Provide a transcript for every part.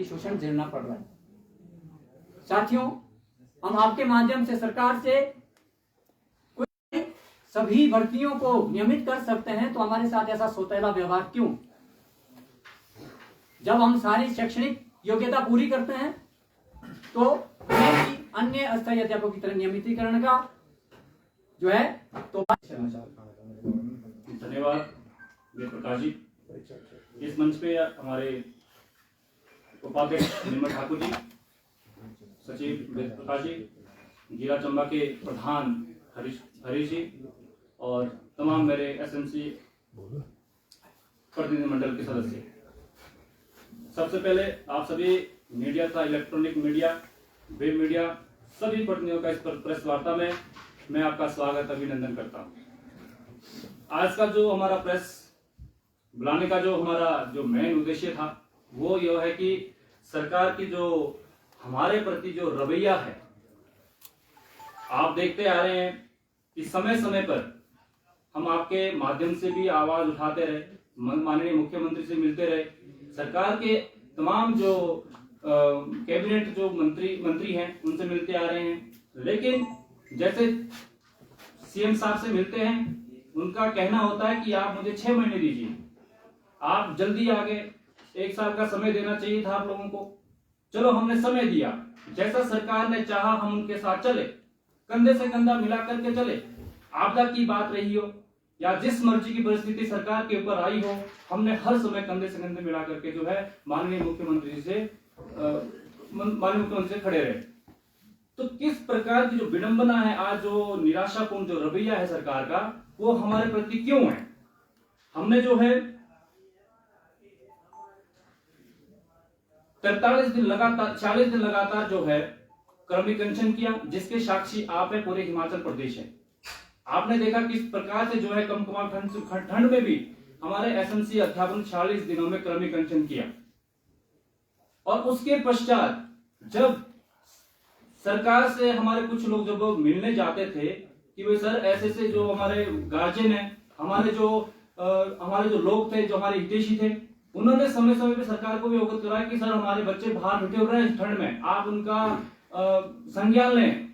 शोषण झेलना पड़ रहा है। साथियों, हम आपके माध्यम से सरकार से कुछ सभी भर्तियों को नियमित कर सकते हैं, तो हमारे साथ ऐसा सौतेला व्यवहार क्यों? जब हम सारी शैक्षणिक योग्यता पूरी करते हैं तो हमें भी अन्य अस्थायी अध्यापकों की तरह नियमितीकरण का जो है तो धन्यवाद प्रकाश जी। इस मंच पे हमारे उपाध्यक्ष निर्मल ठाकुर जी, सचिव प्रकाश जी, जिला चंबा के प्रधान हरीश जी और तमाम मेरे एसएमसी प्रतिनिधिमंडल के सदस्य। सबसे पहले आप सभी मीडिया तथा इलेक्ट्रॉनिक मीडिया, वेब मीडिया सभी प्रतिनिधियों का इस प्रेस वार्ता में मैं आपका स्वागत अभिनंदन करता हूं। आज का जो हमारा प्रेस बुलाने का जो हमारा जो मेन उद्देश्य था वो यह है कि सरकार की जो हमारे प्रति जो रवैया है, आप देखते आ रहे हैं कि समय समय पर हम आपके माध्यम से भी आवाज उठाते रहे, माननीय मुख्यमंत्री से मिलते रहे, सरकार के तमाम जो कैबिनेट जो मंत्री हैं उनसे मिलते आ रहे हैं, लेकिन जैसे सीएम साहब से मिलते हैं उनका कहना होता है कि आप मुझे 6 महीने दीजिए, आप जल्दी आगे, 1 साल का समय देना चाहिए था आप लोगों को। चलो हमने समय दिया, जैसा सरकार ने चाहा हम उनके साथ चले, कंधे से कंधा मिला करके चले। आपदा की बात रही हो या जिस मर्जी की परिस्थिति सरकार के ऊपर आई हो, हमने हर समय कंधे से कंधे मिला करके जो है माननीय मुख्यमंत्री से खड़े रहे। तो किस प्रकार की जो विडंबना है, आज जो निराशापूर्ण जो रवैया है सरकार का, वो हमारे प्रति क्यों है? हमने जो है 43 दिन लगातार 40 दिन लगातार जो है क्रमिक अनशन किया, जिसके साक्षी आप है, पूरे हिमाचल प्रदेश है। आपने देखा किस प्रकार से जो है कम ठंड में भी हमारे एसएमसी अध्यापन 40 दिनों में क्रमिक अनशन किया। और उसके पश्चात जब सरकार से हमारे कुछ लोग जब मिलने जाते थे कि भाई सर ऐसे जो हमारे गार्जियन है, हमारे जो लोग थे, जो हमारे हितैषी थे, उन्होंने समय समय पे सरकार को भी अवगत कराया कि सर हमारे बच्चे बाहर बैठे हो रहे हैं ठंड में, आप उनका संज्ञान लें।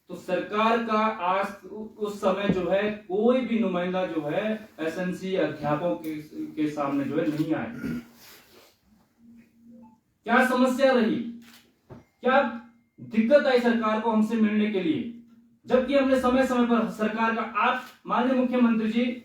तो सरकार का आज उस समय जो है कोई भी नुमाइंदा जो है एसएमसी अध्यापकों के सामने जो है नहीं आए। क्या समस्या रही, क्या दिक्कत आई सरकार को हमसे मिलने के लिए, जबकि हमने समय समय पर सरकार का, आप माननीय मुख्यमंत्री जी,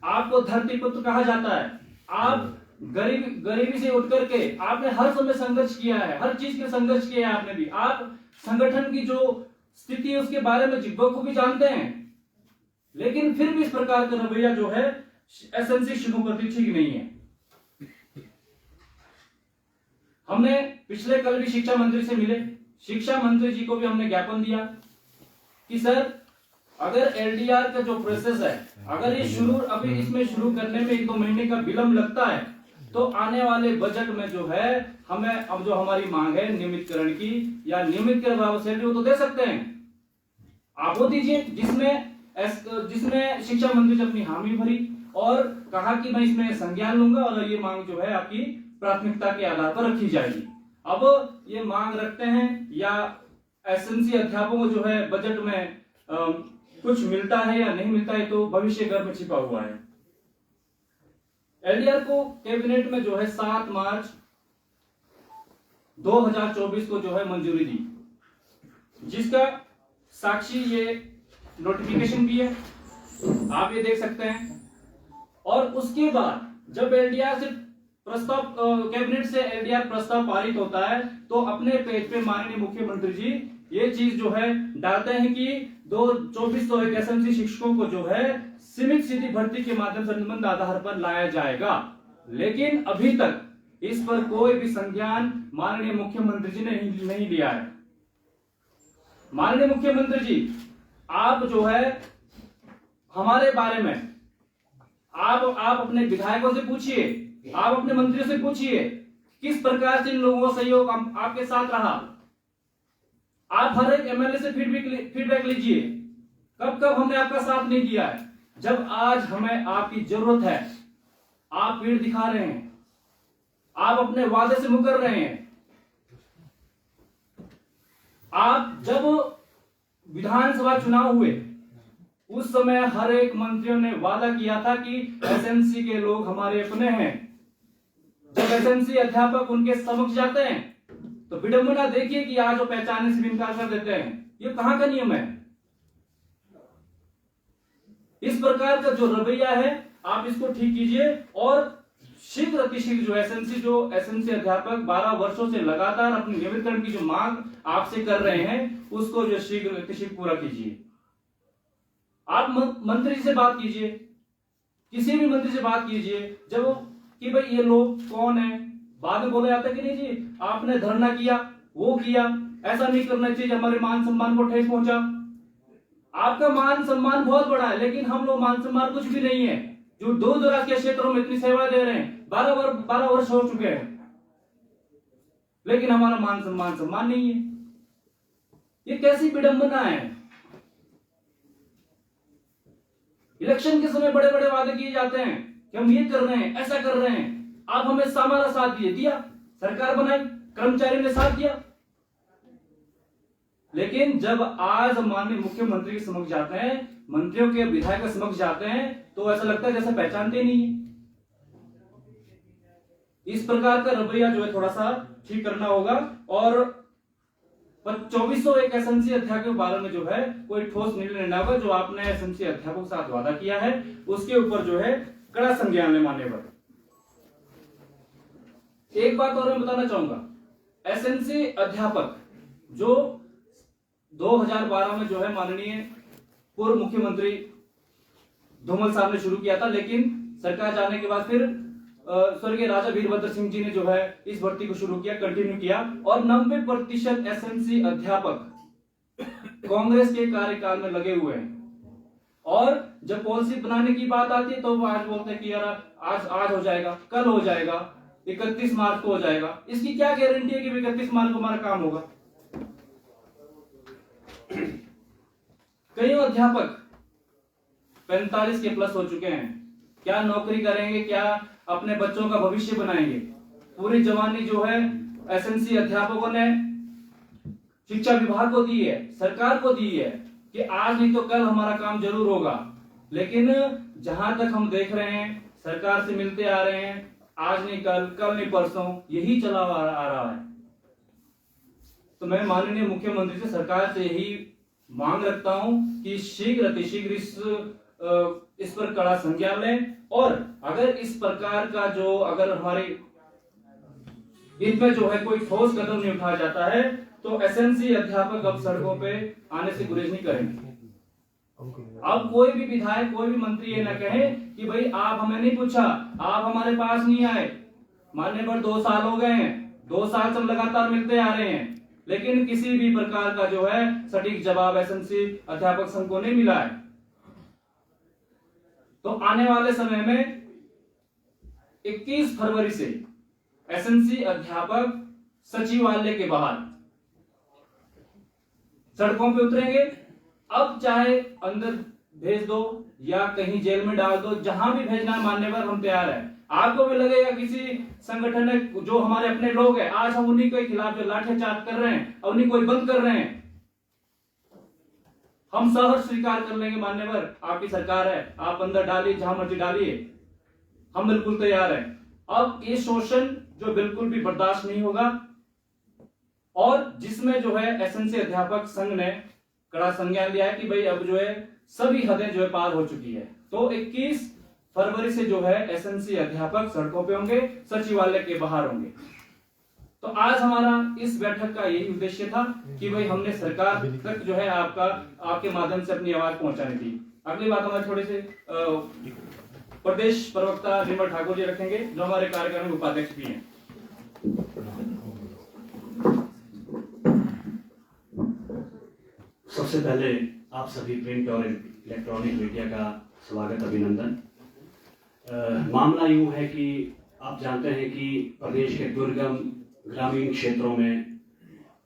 आपको धरती पुत्र कहा जाता है, आप गरीबी से उठ करके आपने हर समय संघर्ष किया है, हर चीज के संघर्ष किया है आपने भी, आप संगठन की जो स्थिति है उसके बारे में को भी जानते हैं, लेकिन फिर भी इस प्रकार का रवैया जो है एसएमसी शुरू प्रति ठीक नहीं है। हमने पिछले कल भी शिक्षा मंत्री से मिले, शिक्षा मंत्री जी को भी हमने ज्ञापन दिया कि सर अगर एलडीआर का जो प्रोसेस है, अगर ये अभी इसमें शुरू करने में 1-2 महीने का विलंब लगता है, तो आने वाले बजट में जो है हमें अब जो हमारी मांग है नियमितकरण की या नियमितकरण बराबर सैलरी वो तो दे सकते हैं, आप वो दीजिए, जिसमें शिक्षा मंत्री ने अपनी हामी भरी और कहा कि मैं इसमें संज्ञान लूंगा और ये मांग जो है आपकी प्राथमिकता के आधार पर रखी जाएगी। अब ये मांग रखते हैं या एसएमसी अध्यापकों को जो है बजट में कुछ मिलता है या नहीं मिलता है, तो भविष्य घर में छिपा हुआ है। एलडीआर को कैबिनेट में जो है 7 मार्च 2024 को जो है मंजूरी दी, जिसका साक्षी ये नोटिफिकेशन भी है, आप ये देख सकते हैं। और उसके बाद जब एलडीआर से प्रस्ताव, कैबिनेट से एलडीआर प्रस्ताव पारित होता है, तो अपने पेज पे माननीय मुख्यमंत्री जी ये चीज जो है डालते हैं कि 2401 एसएमसी शिक्षकों को जो है सीमित सीधी भर्ती के माध्यम से अनुबंध आधार पर लाया जाएगा। लेकिन अभी तक इस पर कोई भी संज्ञान माननीय मुख्यमंत्री जी ने नहीं लिया है। माननीय मुख्यमंत्री जी, आप जो है हमारे बारे में आप अपने विधायकों से पूछिए, आप अपने मंत्रियों से पूछिए किस प्रकार से इन लोगों का सहयोग आपके साथ रहा। आप हर एक एमएलए से फीडबैक लीजिए, कब हमने आपका साथ नहीं दिया है। जब आज हमें आपकी जरूरत है, आप पीठ दिखा रहे हैं, आप अपने वादे से मुकर रहे हैं। आप जब विधानसभा चुनाव हुए उस समय हर एक मंत्रियों ने वादा किया था कि एसएमसी के लोग हमारे अपने हैं। जब एसएमसी अध्यापक उनके समक्ष जाते हैं तो विडंबना देखिए कि आज वो पहचानने से भी इनकार कर देते हैं। ये कहां का नियम है? इस प्रकार का जो रवैया है आप इसको ठीक कीजिए और शीघ्र अतिशीघ्र जो एसएमसी अध्यापक 12 वर्षों से लगातार अपने नियमितकरण की जो मांग आपसे कर रहे हैं उसको जो शीघ्र अतिशीघ्र पूरा कीजिए। आप मंत्री से बात कीजिए, किसी भी मंत्री से बात कीजिए जब कि भाई ये लोग कौन है। बाद में बोला जाता है कि नहीं जी आपने धरना किया, वो किया, ऐसा नहीं करना चाहिए, हमारे मान सम्मान को ठेस पहुंचा। आपका मान सम्मान बहुत बड़ा है लेकिन हम लोग मान सम्मान कुछ भी नहीं है। जो दूर दराज के क्षेत्रों में इतनी सेवा दे रहे हैं, 12 वर्ष हो चुके हैं, लेकिन हमारा मान सम्मान नहीं है। ये कैसी विडंबना है? इलेक्शन के समय बड़े बड़े वादे किए जाते हैं कि हम ये कर रहे हैं, ऐसा कर रहे हैं। आप हमें हमारा साथ दिया, सरकार बनाई, कर्मचारी ने साथ दिया, लेकिन जब आज माननीय मुख्यमंत्री के समक्ष जाते हैं, मंत्रियों के विधायक के समक्ष जाते हैं तो ऐसा लगता है जैसे पहचानते नहीं है। इस प्रकार का रवैया जो है थोड़ा सा ठीक करना होगा और 2401 एसएमसी अध्यापकों के बारे में जो है कोई ठोस निर्णय लेना होगा। जो आपने एसएमसी अध्यापकों के साथ वादा किया है उसके ऊपर जो है कड़ा संज्ञान लें मान्यवर। एक बात और मैं बताना चाहूंगा, एसएमसी अध्यापक जो 2012 में जो है माननीय पूर्व मुख्यमंत्री धूमल साहब ने शुरू किया था, लेकिन सरकार जाने के बाद फिर स्वर्गीय राजा वीरभद्र सिंह जी ने जो है इस भर्ती को शुरू किया, कंटिन्यू किया और 90% एसएमसी अध्यापक कांग्रेस के कार्यकाल में लगे हुए हैं। और जब पॉलिसी बनाने की बात आती है तो वो आज बोलते हैं कि यार आज हो जाएगा, कल हो जाएगा, 31 मार्च को हो जाएगा। इसकी क्या गारंटी है कि 31 मार्च को हमारा काम होगा? कई अध्यापक 45 के प्लस हो चुके हैं, क्या नौकरी करेंगे, क्या अपने बच्चों का भविष्य बनाएंगे? पूरी जवानी जो है एसएमसी अध्यापकों ने शिक्षा विभाग को दी है, सरकार को दी है कि आज नहीं तो कल हमारा काम जरूर होगा, लेकिन जहां तक हम देख रहे हैं सरकार से मिलते आ रहे हैं, आज नहीं कल नहीं परसों, यही चला आ रहा है। तो मैं माननीय मुख्यमंत्री से, सरकार से यही मांग रखता हूं कि शीघ्र अतिशीघ्र इस पर कड़ा संज्ञान लें और अगर इस प्रकार का जो अगर हमारे इसमें जो है कोई ठोस कदम नहीं उठाया जाता है तो एसएमसी अध्यापक अब सड़कों पे आने से गुरेज नहीं करेंगे। अब कोई भी विधायक, कोई भी मंत्री ये ना कहे कि भाई आप हमें नहीं पूछा, आप हमारे पास नहीं आए। मानने पर 2 साल हो गए हैं, 2 साल से हम लगातार मिलते आ रहे हैं, लेकिन किसी भी प्रकार का जो है सटीक जवाब एसएमसी अध्यापक संघ को नहीं मिला है। तो आने वाले समय में 21 फरवरी से एसएमसी अध्यापक सचिवालय के बाहर सड़कों पे उतरेंगे। अब चाहे अंदर भेज दो या कहीं जेल में डाल दो, जहां भी भेजना मान्यवर हम तैयार हैं। आपको भी लगेगा किसी संगठन है जो हमारे अपने लोग हैं, आज हम उन्हीं के खिलाफ जो लाठीचार्ज कर रहे हैं, उन्हीं को बंद कर रहे हैं, हम सहर्ष स्वीकार कर लेंगे मान्यवर, आपकी सरकार है, आप अंदर डालिए, जहां मर्जी डालिए, हम बिल्कुल तैयार हैं। अब ये शोषण जो बिल्कुल भी बर्दाश्त नहीं होगा और जिसमें जो है एसएमसी अध्यापक संघ ने कड़ा संज्ञान लिया है कि भाई अब जो है सभी हदें जो है पार हो चुकी है। तो 21 फरवरी से जो है एसएमसी अध्यापक सड़कों पे होंगे, सचिवालय के बाहर होंगे। तो आज हमारा इस बैठक का यही उद्देश्य था कि भाई हमने सरकार तक जो है आपके माध्यम से अपनी आवाज पहुंचानी थी। अगली बात हमारे थोड़े से प्रदेश प्रवक्ता निर्मल ठाकुर जी रखेंगे, जो हमारे कार्यक्रम उपाध्यक्ष भी हैं। सबसे पहले आप सभी प्रिंट और इलेक्ट्रॉनिक मीडिया का स्वागत, अभिनंदन। मामला यूं है कि आप जानते हैं कि प्रदेश के दुर्गम ग्रामीण क्षेत्रों में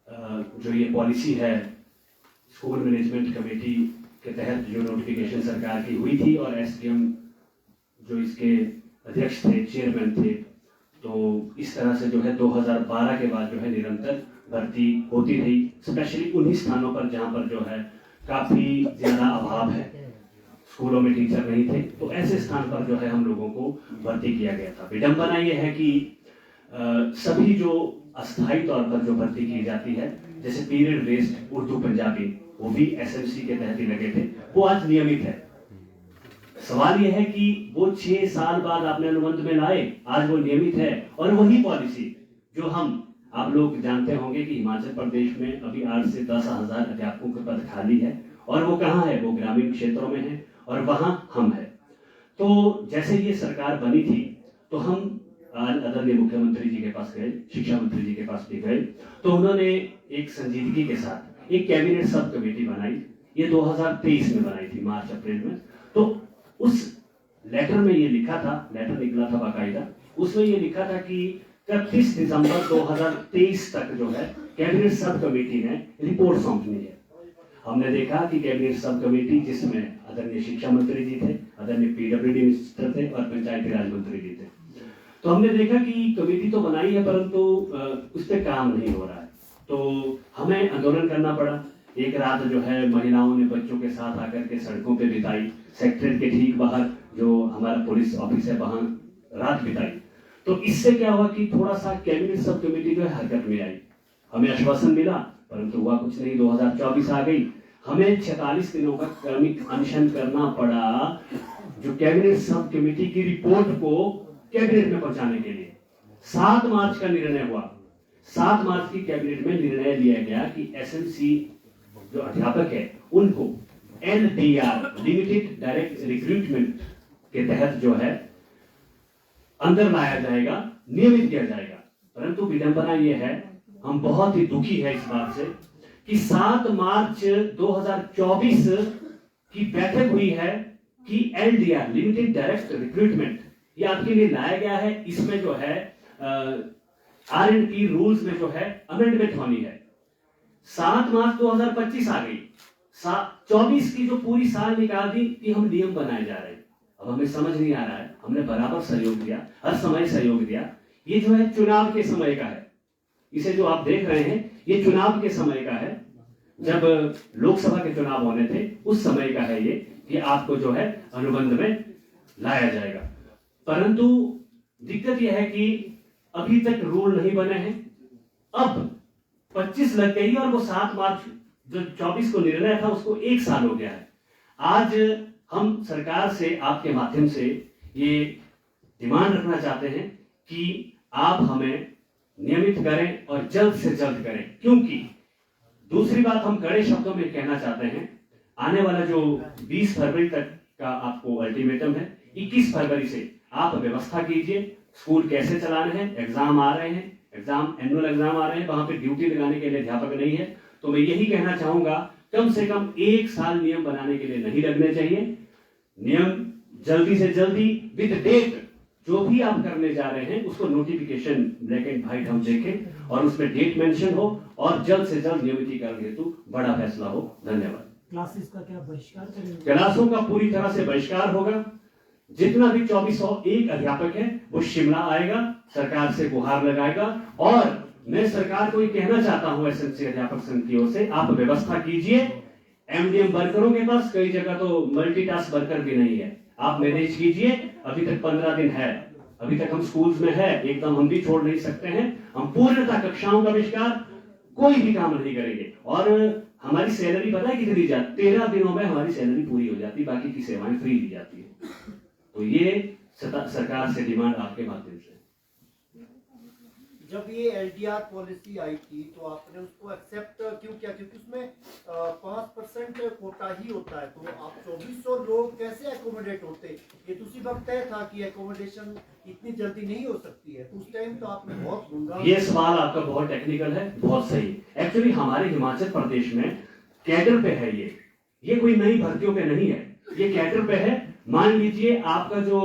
जो ये पॉलिसी है स्कूल मैनेजमेंट कमेटी के तहत जो नोटिफिकेशन सरकार की हुई थी और एसडीएम जो इसके अध्यक्ष थे, चेयरमैन थे, तो इस तरह से जो है 2012 के बाद जो है निरंतर भर्ती होती रही, स्पेशली उन्हीं स्थानों पर जहाँ पर जो है काफ़ी ज़्यादा अभाव है, स्कूलों में टीचर नहीं थे, तो ऐसे स्थान पर जो है हम लोगों को भर्ती किया गया था। विडंबना ये है कि सभी जो अस्थायी तौर पर जो भर्ती की जाती है, जैसे पीरियड बेस्ड उर्दू पंजाबी, वो भी एसएमसी के तहत ही लगे थे, वो आज नियमित है। सवाल यह है कि वो 6 साल बाद आपने अनुबंध में लाए, आज वो नियमित है, और वही पॉलिसी जो आप लोग जानते होंगे कि हिमाचल प्रदेश में अभी 8 से 10,000 अध्यापकों के पद खाली है, और वो कहाँ है, वो ग्रामीण क्षेत्रों में है, और वहां हम है। तो जैसे ये सरकार बनी थी, तो हम आदरणीय मुख्यमंत्री जी के पास गए, शिक्षा मंत्री जी के पास भी गए, तो उन्होंने एक संजीदगी के साथ एक कैबिनेट सब कमेटी बनाई। ये 2023 में बनाई थी, मार्च अप्रैल में। तो उस लेटर में ये लिखा था, लेटर निकला था बाकायदा, उसमें ये लिखा था कि 31 दिसंबर 2023 तक जो है कैबिनेट सब कमेटी ने रिपोर्ट सौंपनी है। हमने देखा कि कैबिनेट सब कमेटी, जिसमें आदरणीय शिक्षा मंत्री जी थे, आदरणीय पीडब्ल्यूडी मिनिस्टर थे और पंचायती राज मंत्री जी थे, तो हमने देखा कि कमेटी तो बनाई है परंतु उस पर काम नहीं हो रहा है। तो हमें आंदोलन करना पड़ा। एक रात जो है महिलाओं ने बच्चों के साथ आकर के सड़कों पे बिताई, सेक्रेटरीट के ठीक बाहर जो हमारा पुलिस ऑफिस है वहां रात बिताई। तो इससे क्या हुआ कि थोड़ा सा कैबिनेट सब कमेटी जो है हरकत में आई। हमें आश्वासन मिला परंतु हुआ कुछ नहीं। 2024 आ गई, हमें 46 दिनों का क्रमिक अनशन करना पड़ा जो कैबिनेट सब कमेटी की रिपोर्ट को कैबिनेट में पहुंचाने के लिए। 7 मार्च का निर्णय हुआ। 7 मार्च की कैबिनेट में निर्णय लिया गया कि एसएमसी जो अध्यापक है उनको एलडीआर लिमिटेड डायरेक्ट रिक्रूटमेंट के तहत जो है अंदर लाया जाएगा, नियमित किया जाएगा। परंतु विडंबना यह है, हम बहुत ही दुखी है इस बात से कि 7 मार्च 2024 की बैठक हुई है कि एलडीआर लिमिटेड डायरेक्ट रिक्रूटमेंट ये आपके लिए लाया गया है। इसमें जो है R&P रूल्स में जो है अमेंडमेंट होनी है। 7 मार्च 2025 आ गई, 24 की जो पूरी साल निकाल दी कि हम नियम बनाए जा रहे हैं। अब हमें समझ नहीं आ रहा है, हमने बराबर सहयोग दिया, हर समय सहयोग दिया। ये जो है चुनाव के समय का है, इसे जो आप देख रहे हैं ये चुनाव के समय का है, जब लोकसभा के चुनाव होने थे उस समय का है ये कि आपको जो है अनुबंध में लाया जाएगा। परंतु दिक्कत यह है कि अभी तक रूल नहीं बने हैं। अब 25 लग गई और वो 7 मार्च जो 24 को निर्णय था उसको 1 साल हो गया है। आज हम सरकार से आपके माध्यम से ये डिमांड रखना चाहते हैं कि आप हमें नियमित करें और जल्द से जल्द करें, क्योंकि दूसरी बात हम कड़े शब्दों में कहना चाहते हैं, आने वाला जो 20 फरवरी तक का आपको अल्टीमेटम है, 21 फरवरी से आप व्यवस्था कीजिए, स्कूल कैसे चलाने हैं, एग्जाम आ रहे हैं, एनुअल एग्जाम आ रहे हैं, वहां पे ड्यूटी लगाने के लिए अध्यापक नहीं है। तो मैं यही कहना चाहूंगा, कम से कम 1 साल नियम बनाने के लिए नहीं लगने चाहिए। नियम जल्दी से जल्दी विद डेट, जो भी आप करने जा रहे हैं उसको नोटिफिकेशन ब्लैक एंड व्हाइट हम देखें और उसमें डेट मेंशन हो और जल्द से जल्द नियमितीकरण हेतु बड़ा फैसला हो। धन्यवाद। क्लासेस का क्या बहिष्कार करेंगे? क्लासों का पूरी तरह से बहिष्कार होगा। जितना भी 2401 अध्यापक है वो शिमला आएगा, सरकार से गुहार लगाएगा। और मैं सरकार को ये कहना चाहता हूं, एसएमसी अध्यापक संघ की ओर से, आप व्यवस्था कीजिए। एमडीएम वर्करों के पास कई जगह तो मल्टीटास्क वर्कर भी नहीं है, आप मैनेज कीजिए। अभी तक 15 दिन है, अभी तक हम स्कूल्स में है, एकदम हम भी छोड़ नहीं सकते हैं। हम पूर्णतः कक्षाओं का बहिष्कार, कोई भी काम नहीं करेंगे। और हमारी सैलरी पता है कितनी दी जाती? 13 दिनों में हमारी सैलरी पूरी हो जाती, बाकी की सेवाएं फ्री दी जाती है। तो ये सरकार से डिमांड आपके माध्यम से। जब ये एलडीआर पॉलिसी आई थी तो आपने उसको एक्सेप्ट क्यों किया? क्योंकि उसमें 5% कोटा ही होता है, तो आप 2400 लोग कैसे एकोमोडेट होते? ये तो उसी वक्त तय था कि एकोमोडेशन इतनी जल्दी नहीं हो सकती है, तो उस टाइम तो आपने बहुत गुंगा। ये सवाल आपका बहुत टेक्निकल है, बहुत सही। एक्चुअली हमारे हिमाचल प्रदेश में कैडर पे है, ये कोई नई भर्तियों पे नहीं है, ये कैडर पे है। मान लीजिए आपका जो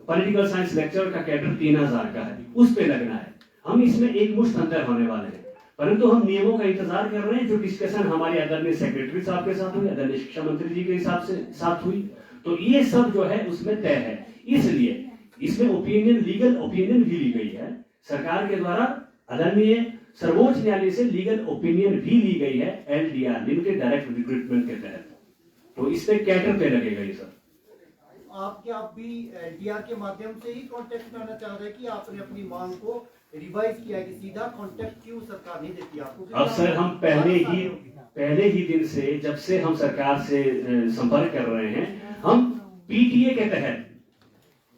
पॉलिटिकल साइंस लेक्चर का कैडर 3000 का है, उस पे लगना है। हम इसमें एक मुश्त अंतर होने वाले हैं, परंतु हम नियमों का इंतजार कर रहे हैं। जो डिस्कशन हमारे आदरणीय सेक्रेटरी साहब के साथ हुई, आदरणीय शिक्षा मंत्री जी के हिसाब से साथ हुई, तो ये सब जो है उसमें तय है। इसलिए इसमें ओपिनियन, लीगल ओपिनियन भी ली गई है सरकार के द्वारा। आदरणीय सर्वोच्च न्यायालय से लीगल ओपिनियन भी ली गई है LDR, लिमिटेड डायरेक्ट रिक्रूटमेंट के तहत। तो इस पे कैटर पे लगेगा ये सर। आप भी LDR के माध्यम से ही कांटेक्ट करना चाह रहे हैं कि आपने अपनी मांग को रिवाइज किया है कि सीधा कांटेक्ट क्यों सरकार नहीं देती आपको? अब सर हम पहले ही दिन से, जब से हम सरकार से संपर्क कर रहे हैं, हम PTA के तहत,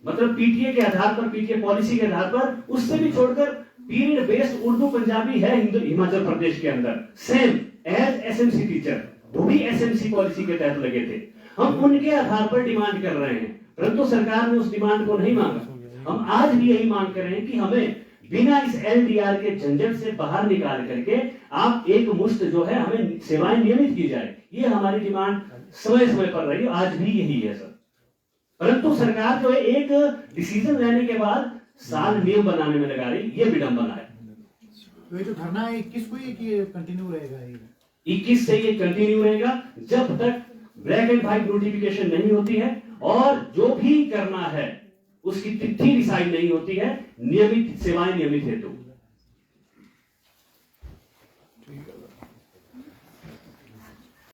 मतलब PTA के आधार पर, PTA पॉलिसी के आधार पर, उससे भी छोड़कर पीरियड बेस्ड उर्दू पंजाबी है हिमाचल प्रदेश के अंदर, सेम एज SMC टीचर, वो भी SMC पॉलिसी के तहत लगे थे। हम उनके आधार पर डिमांड कर रहे हैं, परंतु सरकार ने उस डिमांड को नहीं मांगा। हम आज भी यही मांग कर रहे हैं कि हमें बिना इस LDR के झंझट से बाहर निकाल करके आप एक मुश्त जो है हमें सेवाएं नियमित की जाए। ये हमारी डिमांड समय समय पर रही, आज भी यही है सर। परंतु सरकार जो है एक डिसीजन लेने के बाद साल नियम बनाने में लगा रही, ये विडंबना है। तो ये जो धरना है 21 को ये कंटिन्यू रहेगा? 21 से ये कंटिन्यू रहेगा जब तक ब्लैक एंड व्हाइट नोटिफिकेशन नहीं होती है, और जो भी करना है उसकी तिथि डिसाइड नहीं होती है, नियमित सेवाएं नियमित हेतु।